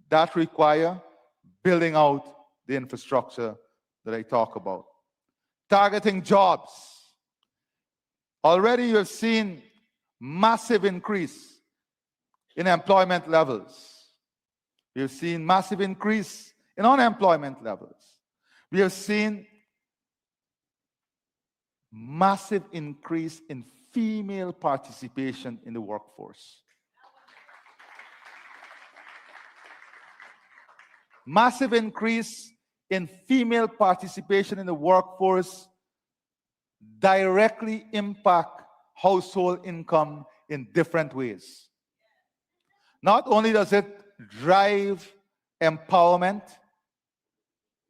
that require building out the infrastructure that I talk about. Targeting jobs. Already you have seen massive increase in employment levels. We have seen massive increase in unemployment levels. We have seen massive increase in female participation in the workforce. Massive increase in female participation in the workforce directly impact household income in different ways. Not only does it drive empowerment,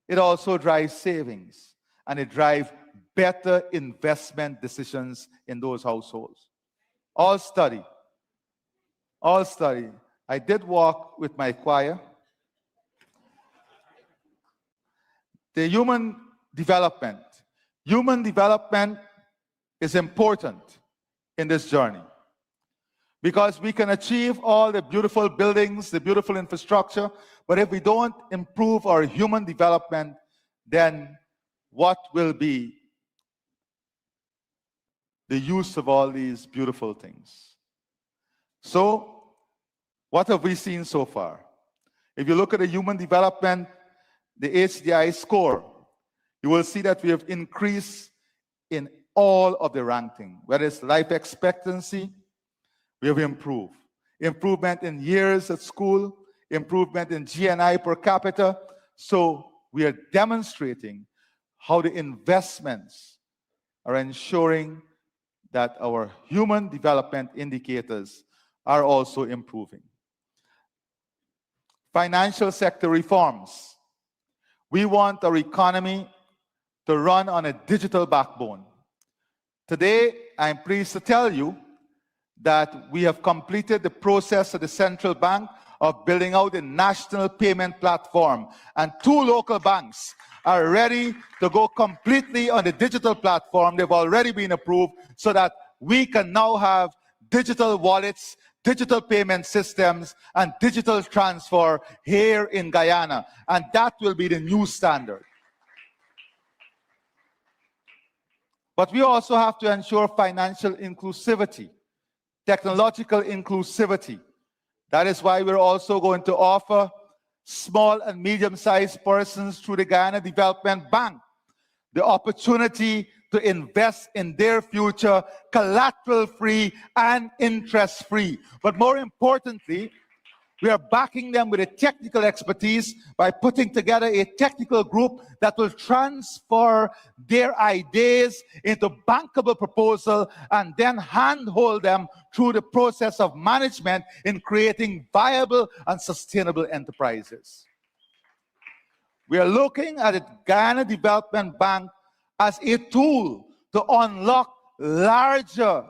it also drives savings, and it drives better investment decisions in those households. All study. I did walk with my choir. The human development. Human development is important in this journey because we can achieve all the beautiful buildings, the beautiful infrastructure, but if we don't improve our human development, then what will be the use of all these beautiful things? So, what have we seen so far? If you look at the human development, the HDI score, you will see that we have increased in all of the ranking. Whether it's life expectancy, we have improved. Improvement in years at school, improvement in GNI per capita. So we are demonstrating how the investments are ensuring that our human development indicators are also improving. Financial sector reforms. We want our economy to run on a digital backbone. Today, I'm pleased to tell you that we have completed the process of the central bank of building out a national payment platform, and 2 local banks are ready to go completely on the digital platform. They've already been approved so that we can now have digital wallets, digital payment systems, and digital transfer here in Guyana. And that will be the new standard. But we also have to ensure financial inclusivity, technological inclusivity. That is why we're also going to offer small and medium-sized persons through the Guyana Development Bank the opportunity to invest in their future collateral-free and interest-free. But more importantly, we are backing them with a technical expertise by putting together a technical group that will transfer their ideas into bankable proposal and then handhold them through the process of management in creating viable and sustainable enterprises. We are looking at the Guyana Development Bank as a tool to unlock larger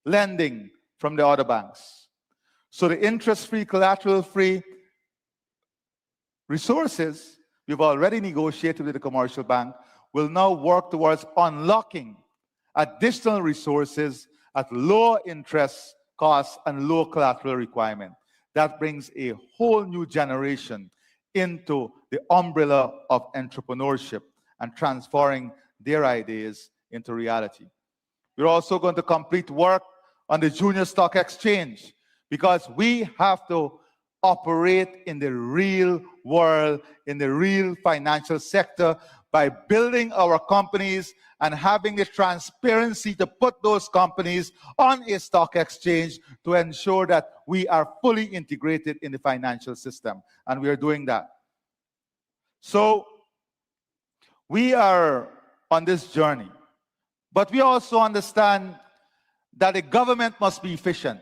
lending from the other banks. So the interest-free, collateral-free resources we've already negotiated with the commercial bank will now work towards unlocking additional resources at low interest costs and low collateral requirement. That brings a whole new generation into the umbrella of entrepreneurship and transferring their ideas into reality. We're also going to complete work on the junior stock exchange because we have to operate in the real world, in the real financial sector by building our companies and having the transparency to put those companies on a stock exchange to ensure that we are fully integrated in the financial system. And we are doing that. So we are on this journey, but we also understand that the government must be efficient.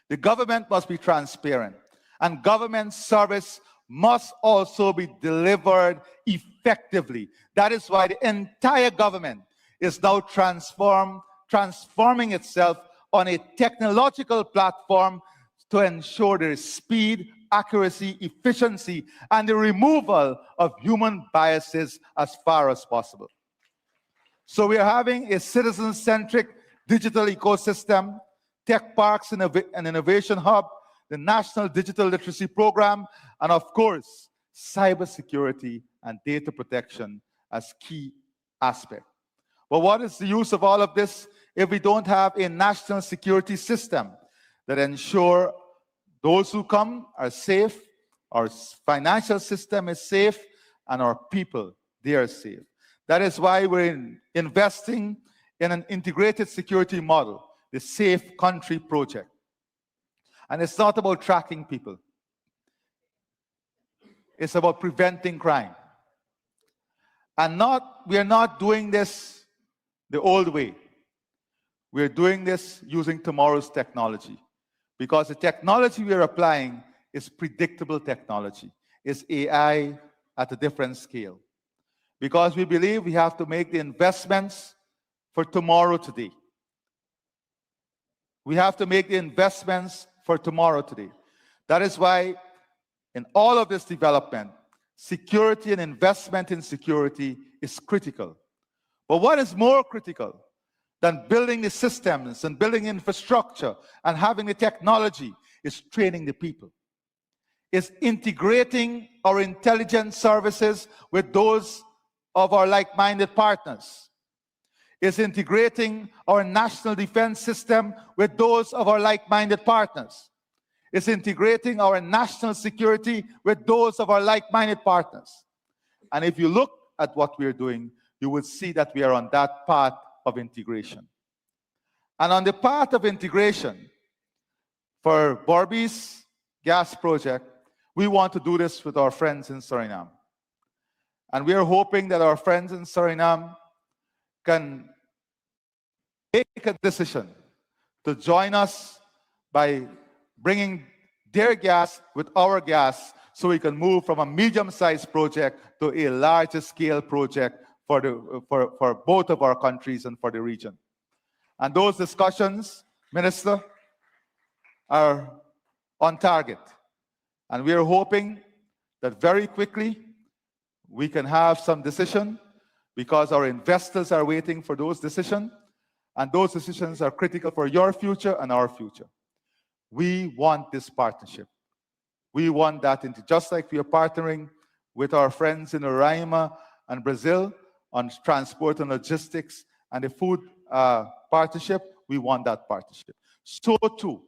The government must be transparent, and government service must also be delivered effectively. That is why the entire government is now transforming itself on a technological platform to ensure there is speed, accuracy, efficiency, and the removal of human biases as far as possible. So we are having a citizen-centric digital ecosystem, tech parks and innovation hub, the National Digital Literacy Program, And of course, cybersecurity and data protection as key aspects. But what is the use of all of this if we don't have a national security system that ensure those who come are safe, our financial system is safe, and our people, they are safe. That is why we're investing in an integrated security model, the Safe Country Project. And it's not about tracking people. It's about preventing crime. And we are not doing this the old way. We're doing this using tomorrow's technology, because the technology we are applying is predictable technology. It's AI at a different scale. Because we believe we have to make the investments for tomorrow today. We have to make the investments for tomorrow today. That is why in all of this development, security and investment in security is critical. But what is more critical than building the systems and building infrastructure and having the technology is training the people. Is integrating our intelligence services with those of our like-minded partners. Is integrating our national defense system with those of our like-minded partners. Is integrating our national security with those of our like-minded partners. And if you look at what we are doing, you will see that we are on that path of integration. And on the path of integration, for Borby's gas project, we want to do this with our friends in Suriname. And we are hoping that our friends in Suriname can make a decision to join us by bringing their gas with our gas, so we can move from a medium-sized project to a larger scale project for both of our countries and for the region. And those discussions, Minister, are on target. And we are hoping that very quickly we can have some decision, because our investors are waiting for those decisions, and those decisions are critical for your future and our future. We want this partnership. We want that into, just like we are partnering with our friends in Roraima and Brazil on transport and logistics and the food partnership, we want that partnership. So too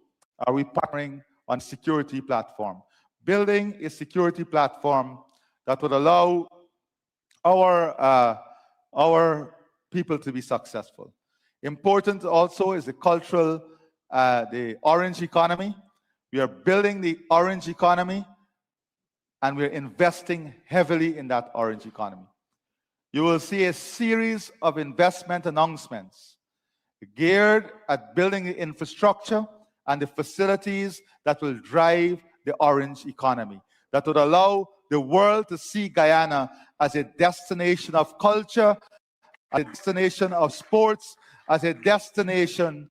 are we partnering on security platform, building a security platform that would allow our people to be successful. Important also is the cultural, the orange economy. We are building the orange economy, and we're investing heavily in that orange economy. You will see a series of investment announcements geared at building the infrastructure and the facilities that will drive the orange economy, that would allow the world to see Guyana as a destination of culture, as a destination of sports, as a destination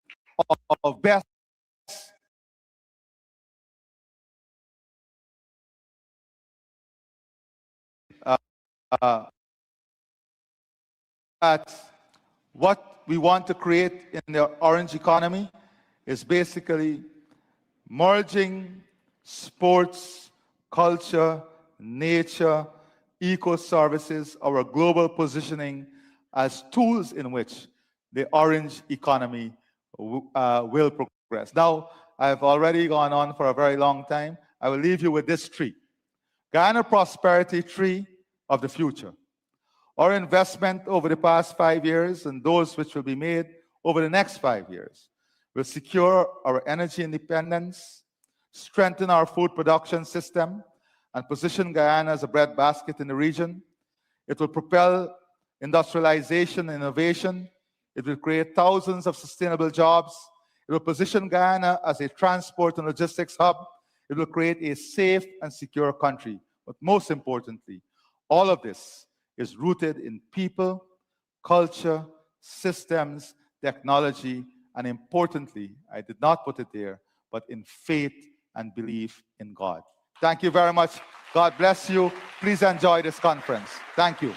of best at what we want to create in the orange economy is basically merging sports, culture, nature, eco-services, our global positioning as tools in which the orange economy will progress. Now, I've already gone on for a very long time. I will leave you with this tree. Guyana Prosperity Tree of the Future. Our investment over the past 5 years and those which will be made over the next 5 years will secure our energy independence, strengthen our food production system, and position Guyana as a breadbasket in the region. It will propel industrialization and innovation. It will create thousands of sustainable jobs. It will position Guyana as a transport and logistics hub. It will create a safe and secure country. But most importantly, all of this is rooted in people, culture, systems, technology, and importantly, I did not put it there, but in faith and belief in God. Thank you very much. God bless you. Please enjoy this conference. Thank you.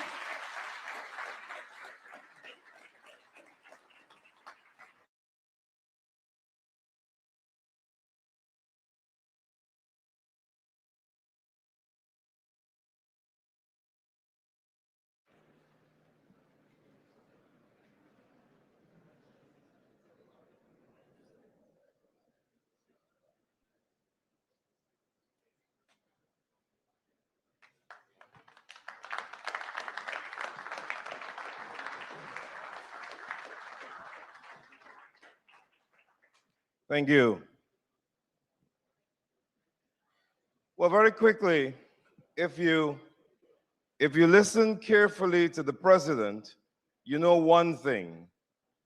Thank you. Well, very quickly, if you listen carefully to the president, you know one thing: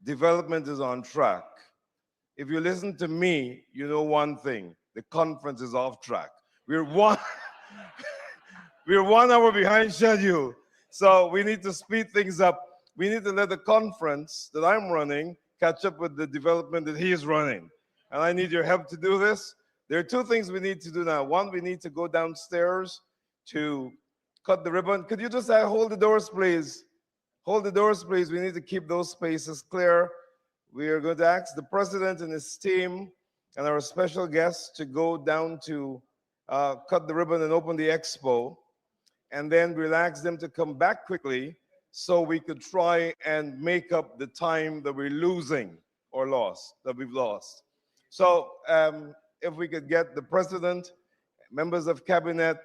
development is on track. If you listen to me, you know one thing: the conference is off track. We're one we're 1 hour behind schedule. So we need to speed things up. We need to let the conference that I'm running catch up with the development that he is running. And I need your help to do this. There are two things we need to do now. One, we need to go downstairs to cut the ribbon. Could you just hold the doors, please? Hold the doors, please. We need to keep those spaces clear. We are going to ask the president and his team and our special guests to go down to cut the ribbon and open the expo, and then we'll ask them to come back quickly so we could try and make up the time that we're losing or that we've lost. So if we could get the president, members of cabinet,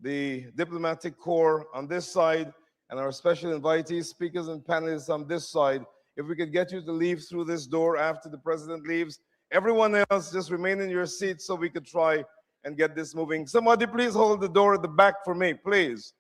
the diplomatic corps on this side, and our special invitees, speakers and panelists on this side, if we could get you to leave through this door after the president leaves. Everyone else, just remain in your seats so we could try and get this moving. Somebody please hold the door at the back for me, please.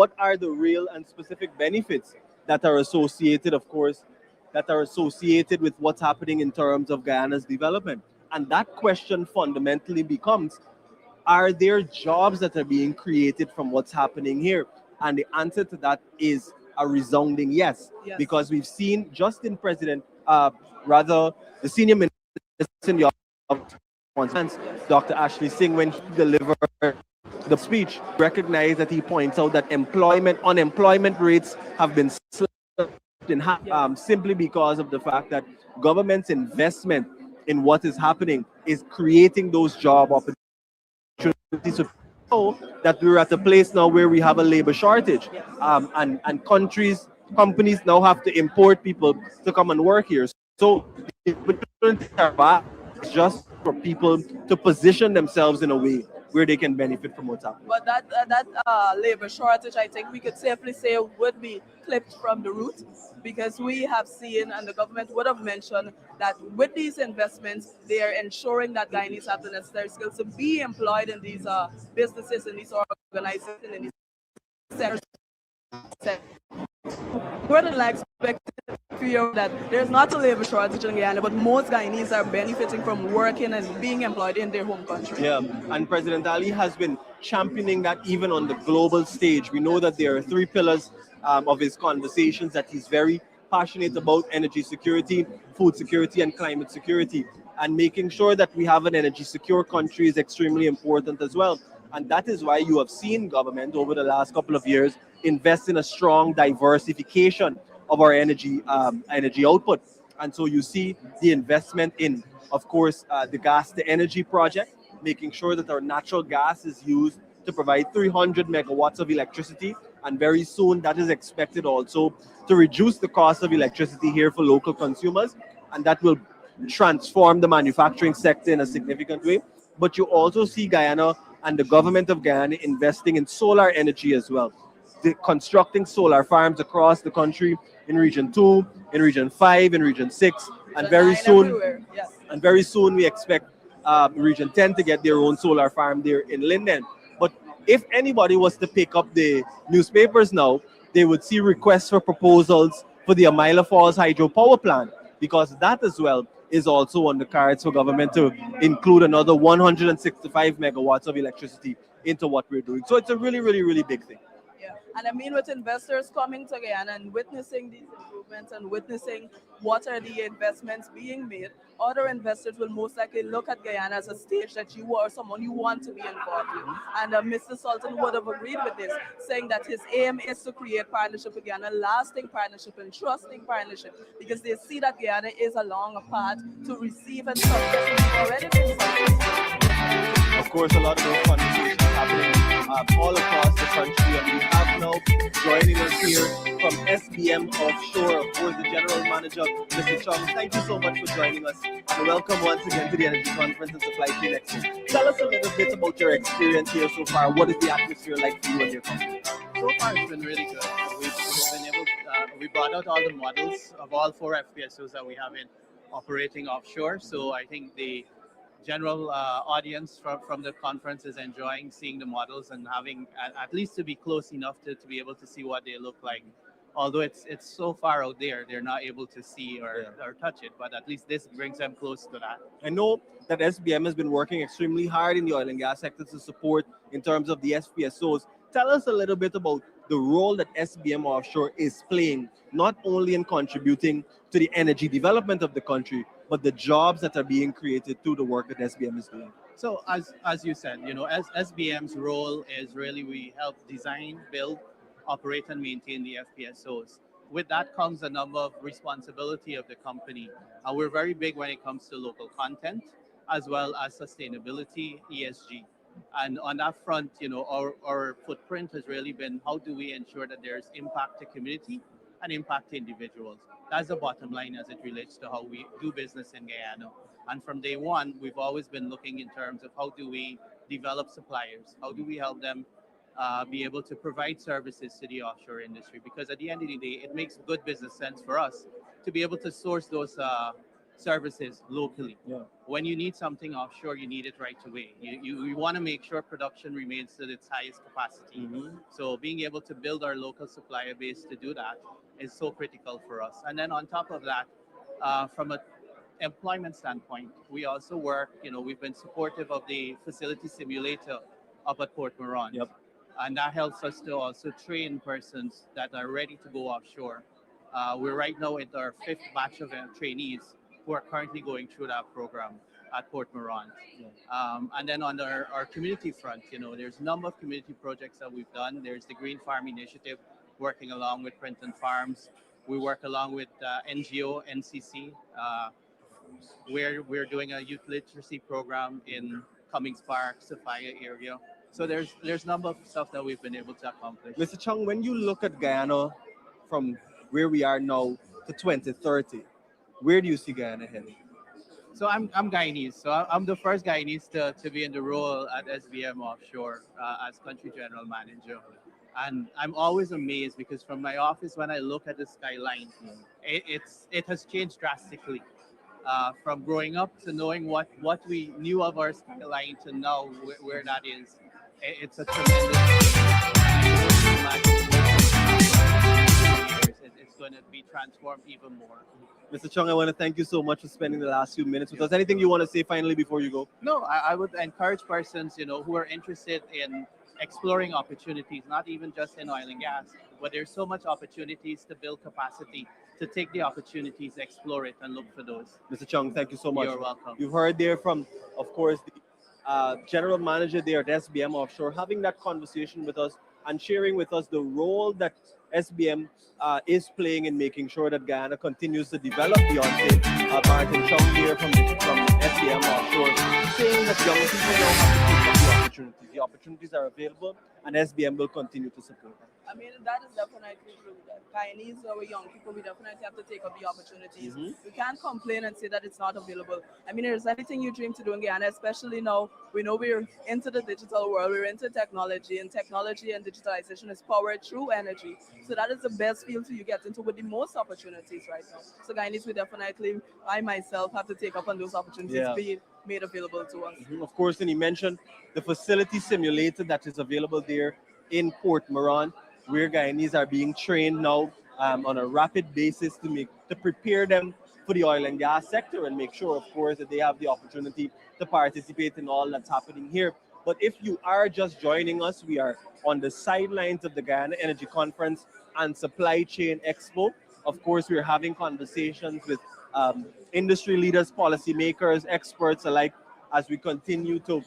what are the real and specific benefits that are associated, of course, that are associated with what's happening in terms of Guyana's development. And that question fundamentally becomes, are there jobs that are being created from what's happening here? And the answer to that is a resounding yes, Yes. because we've seen just in President, rather the senior minister in the office, Dr. Ashley Singh, when he delivered the speech, recognized that he points out that unemployment rates have been slashed in half, simply because of the fact that government's investment in what is happening is creating those job opportunities. So know that we're at a place now where we have a labor shortage, and companies now have to import people to come and work here. So the opportunities are vast, just for people to position themselves in a way where they can benefit from what's happening. But that labor shortage, I think we could safely say, would be clipped from the root, because we have seen, and the government would have mentioned, that with these investments, they are ensuring that Guyanese have the necessary skills to be employed in these businesses, in these organizations, in these sectors. More than like expected fear that there's not a labor shortage in Guyana, but most Guyanese are benefiting from working and being employed in their home country. Yeah, and President Ali has been championing that even on the global stage. We know that there are three pillars of his conversations that he's very passionate about: energy security, food security, and climate security. And making sure that we have an energy secure country is extremely important as well. And that is why you have seen government over the last couple of years invest in a strong diversification of our energy output. And so you see the investment in, of course, the gas to energy project, making sure that our natural gas is used to provide 300 megawatts of electricity. And very soon that is expected also to reduce the cost of electricity here for local consumers. And that will transform the manufacturing sector in a significant way. But you also see Guyana and the government of Guyana investing in solar energy as well, constructing solar farms across the country in Region 2, in Region 5, in Region 6, and very soon, Yes. and very soon we expect Region 10 to get their own solar farm there in Linden. But if anybody was to pick up the newspapers now, they would see requests for proposals for the Amila Falls hydropower plant, because that as well is also on the cards for government to include another 165 megawatts of electricity into what we're doing. So it's a really, really, really big thing. Yeah, and I mean, with investors coming to Guyana and witnessing these improvements and witnessing what are the investments being made, other investors will most likely look at Guyana as a stage that you are someone you want to be involved with. And Mr. Sultan would have agreed with this, saying that his aim is to create partnership with Guyana, lasting partnership and trusting partnership, because they see that Guyana is along a path to receive and success. And we've already been successful. Of course, a lot of those conversations happening all across the country, and we have now joining us here from SBM Offshore, of course, the General Manager, Mr. Chung. Thank you so much for joining us, and welcome once again to the Energy Conference and Supply Chain Expo. Tell us a little bit about your experience here so far. What is the atmosphere like for you and your company? So far, it's been really good. We've been able. We brought out all the models of all four FPSOs that we have in operating offshore. So I think the general audience from the conference is enjoying seeing the models and having at least to be close enough to be able to see what they look like. Although it's so far out there, they're not able to see or touch it. But at least this brings them close to that. I know that SBM has been working extremely hard in the oil and gas sector to support in terms of the FPSOs. Tell us a little bit about the role that SBM Offshore is playing, not only in contributing to the energy development of the country, but the jobs that are being created through the work that SBM is doing. So as you said, as SBM's role is really we help design, build, operate, and maintain the FPSOs. With that comes a number of responsibility of the company. We're very big when it comes to local content, as well as sustainability, ESG. And on that front, our footprint has really been how do we ensure that there's impact to community and impact to individuals. That's the bottom line as it relates to how we do business in Guyana. And from day one, we've always been looking in terms of how do we develop suppliers, how do we help them be able to provide services to the offshore industry, because at the end of the day, it makes good business sense for us to be able to source those services locally. Yeah. When you need something offshore, you need it right away. You want to make sure production remains at its highest capacity. So being able to build our local supplier base to do that is so critical for us. And then on top of that, from a employment standpoint, we also work, we've been supportive of the facility simulator up at Port Moran. Yep. And that helps us to also train persons that are ready to go offshore. We're right now at our fifth batch of trainees who are currently going through that program at Port Moran. And then on our community front, there's a number of community projects that we've done. There's the Green Farm Initiative, working along with Printon Farms. We work along with NGO, NCC, where we're doing a youth literacy program in Cummings Park, Sophia area. So there's a number of stuff that we've been able to accomplish. Mr. Chung, when you look at Guyana from where we are now to 2030, where do you see Guyana heading? So I'm Guyanese. So I'm the first Guyanese to be in the role at SBM Offshore as country general manager. And I'm always amazed because from my office, when I look at the skyline, it has changed drastically. From growing up to knowing what we knew of our skyline to now where that is. It's a tremendous it's going to be transformed even more. Mr. Chung, I want to thank you so much for spending the last few minutes with us. Anything you want to say finally before you go? No, I would encourage persons, who are interested in exploring opportunities, not even just in oil and gas, but there's so much opportunities to build capacity, to take the opportunities, explore it, and look for those. Mr. Chung, thank you so much. You're welcome. You've heard there from, of course, the general manager there at SBM Offshore, having that conversation with us and sharing with us the role that SBM is playing in making sure that Guyana continues to develop beyond it. Martin Chung here from SBM Offshore, saying that young people now have to take up the opportunities. The opportunities are available, and SBM will continue to support them. I mean, that is definitely true. Guyanese, our young people, we definitely have to take up the opportunities. We can't complain and say that it's not available. I mean, if there's anything you dream to do in Guyana, especially now, we know we're into the digital world, we're into technology, and technology and digitalization is powered through energy. So that is the best field to you get into with the most opportunities right now. So Guyanese, we definitely, I myself, have to take up on those opportunities being made available to us. Of course, and he mentioned the facility simulator that is available there in Port Moran, where Guyanese are being trained now on a rapid basis to prepare them for the oil and gas sector and make sure, of course, that they have the opportunity to participate in all that's happening here. But if you are just joining us, we are on the sidelines of the Guyana Energy Conference and Supply Chain Expo. Of course, we're having conversations with industry leaders, policymakers, experts alike, as we continue to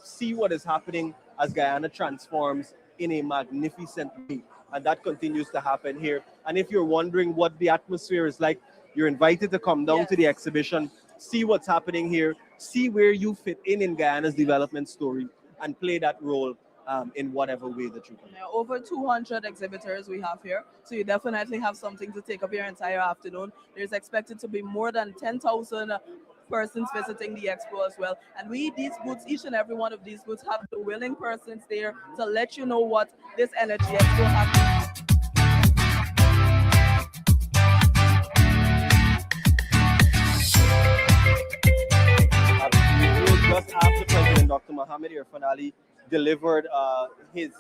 see what is happening as Guyana transforms in a magnificent way. And that continues to happen here. And if you're wondering what the atmosphere is like, you're invited to come down to the exhibition, see what's happening here, see where you fit in Guyana's development story, and play that role in whatever way that you can. Over 200 exhibitors we have here, so you definitely have something to take up your entire afternoon. There's expected to be more than 10,000 persons visiting the expo as well. And these booths, each and every one of these booths have the willing persons there to let you know what this energy expo has. Just after President Dr. Mohamed Irfan Ali delivered his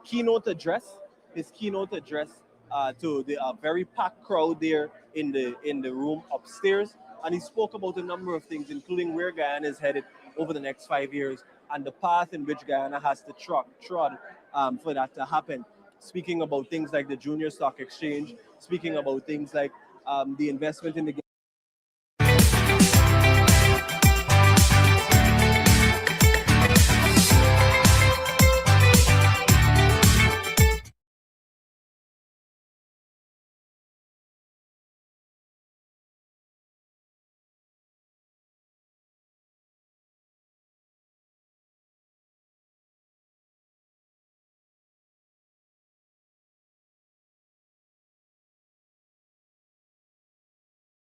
keynote address to the very packed crowd there in the room upstairs. And he spoke about a number of things, including where Guyana is headed over the next 5 years and the path in which Guyana has to trod for that to happen. Speaking about things like the junior stock exchange, speaking about things like the investment in the